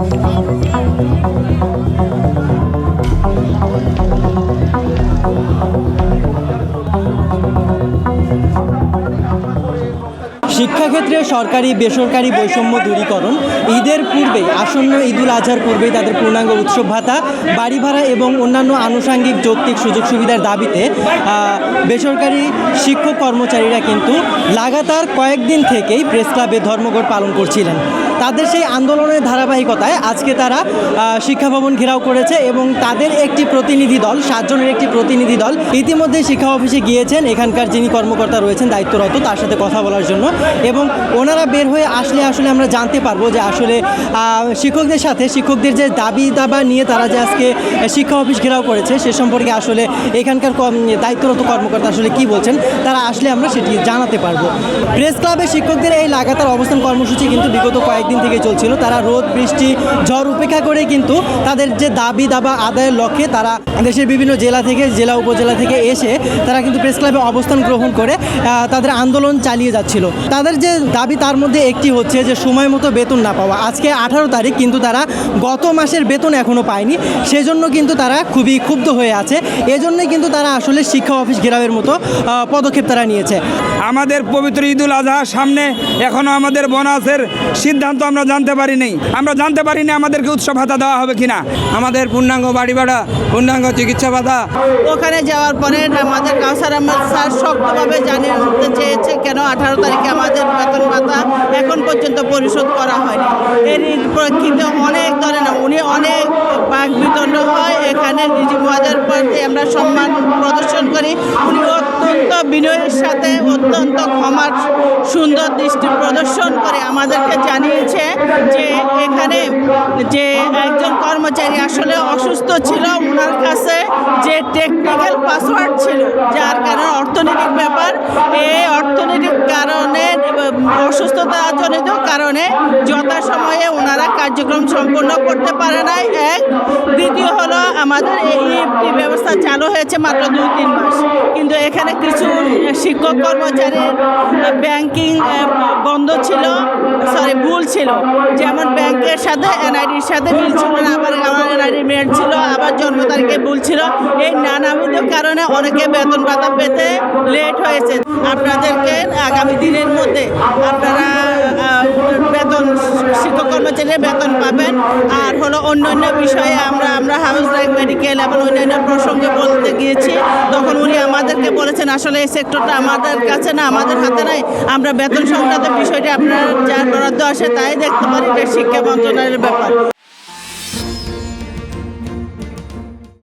শিক্ষাক্ষেত্রে সরকারি বেসরকারি বৈষম্য দূরীকরণ, ঈদের পূর্বেই আসন্ন ঈদুল আজহার পূর্বেই তাদের পূর্ণাঙ্গ উৎসব ভাতা, বাড়ি ভাড়া এবং অন্যান্য আনুষঙ্গিক যৌক্তিক সুযোগ সুবিধার দাবিতে বেসরকারি শিক্ষক কর্মচারীরা কিন্তু লাগাতার কয়েকদিন থেকেই প্রেস ক্লাবে ধর্মঘট পালন করছিলেন। তাদের সেই আন্দোলনের ধারাবাহিকতায় আজকে তারা শিক্ষা ভবন ঘেরাও করেছে এবং তাদের একটি প্রতিনিধি দল, 7 জনের একটি প্রতিনিধি দল ইতিমধ্যে শিক্ষা অফিসে গিয়েছেন এখানকার যিনি কর্মকর্তা রয়েছেন দায়িত্বরত, তার সাথে কথা বলার জন্য। এবং ওনারা বের হয়ে আসলে আমরা জানতে পারবো যে আসলে শিক্ষকদের সাথে শিক্ষকদের যে দাবি দাবা নিয়ে তারা যে আজকে শিক্ষা অফিস ঘেরাও করেছে সে সম্পর্কে আসলে এখানকার দায়িত্বরত কর্মকর্তা আসলে কি বলছেন তারা আসলে আমরা সেটি জানাতে পারবো। প্রেস ক্লাবে শিক্ষকদের এই লাগাতার অবস্থান কর্মসূচি কিন্তু বিগত কয়েকদিন থেকে চলছিল। তারা রোদ বৃষ্টি ঝড় উপেক্ষা করে কিন্তু তাদের যে দাবি দাবা আদায়ের লক্ষ্যে তারা দেশের বিভিন্ন জেলা থেকে জেলা উপজেলা থেকে এসে তারা কিন্তু প্রেস ক্লাবে অবস্থান গ্রহণ করে তাদের আন্দোলন চালিয়ে যাচ্ছিল। তাদের যে দাবি তার মধ্যে একটি হচ্ছে যে সময় মতো বেতন না পাওয়া। আজকে 18 তারিখ কিন্তু তারা গত মাসের বেতন এখনও পায়নি, সেজন্য কিন্তু তারা খুবই ক্ষুব্ধ হয়ে আছে। এজন্যই কিন্তু তারা আসলে শিক্ষা অফিস ঘেরাওয়ের মতো পদক্ষেপ তারা নিয়েছে। আমাদের পবিত্র ঈদুল আজহা সামনে, এখনও আমাদের বোনাসের সিদ্ধান্ত আমরা জানতে পারিনি। আমাদেরকে উৎসব ভাতা দেওয়া হবে কিনা, আমাদের পূর্ণাঙ্গ বাড়ি ভাড়া, পূর্ণাঙ্গ চিকিৎসা ভাতা। ওখানে যাওয়ার পরে আমাদের কাউসার আহমেদ স্যার শক্তভাবে জানিয়ে চেয়েছে কেন 18 তারিখে আমাদের বেতন ভাতা এখন পর্যন্ত পরিশোধ করা হয়নি। এর প্রেক্ষিতে অনেক ধরনের উনি অনেক বাক বিতণ্ড হয়। এখানে ডিজি মহাজের প্রতি আমরা সম্মান প্রদর্শন করি। উনি অত্যন্ত বিনয়ের সাথে অত্যন্ত ক্ষমার সুন্দর দৃষ্টি প্রদর্শন করে আমাদেরকে জানিয়েছে যে এখানে যে একজন কর্মচারী আসলে অসুস্থ ছিল, ওনার কাছে যে টেকনিক্যাল পাসওয়ার্ড ছিল যার কারণে অর্থনৈতিক ব্যাপার, এই অর্থনৈতিক কারণে অসুস্থতাজনিত কারণে যথাসময়ে ওনারা কার্যক্রম সম্পন্ন করতে পারে নাই। দ্বিতীয় হলো আমাদের এই ইএফটি ব্যবস্থা চালু হয়েছে মাত্র 2-3 মাস, কিন্তু এখানে কিছু শিক্ষক কর্মচারীর ব্যাংকিং বন্ধ ছিল, ভুল ছিল। যেমন ব্যাংকের সাথে এনআইডির সাথে মিল ছিল না, আবার আমার এনআইডি মেল ছিল, আবার জন্ম তারিখে ভুল ছিল। এই নানাবিধ কারণে অনেকে বেতন ভাতা পেতে লেট হয়েছে। আপনাদেরকে আগামী দিনের মধ্যে আপনারা বেতন শিক্ষক কর্মচারীরা বেতন পাবেন। আর হলো অন্যান্য বিষয়ে আমরা হাউস লাইফ মেডিকেল এবং অন্যান্য প্রসঙ্গে বলতে গিয়েছি, তখন উনি আমাদেরকে বলেছেন আসলে এই সেক্টরটা আমাদের কাছে না, আমাদের হাতে নাই। আমরা বেতন সংক্রান্ত বিষয়টি আপনারা যার বরাদ্দ আসে তাই দেখতে পারি, এটা শিক্ষা মন্ত্রণালয়ের ব্যাপার।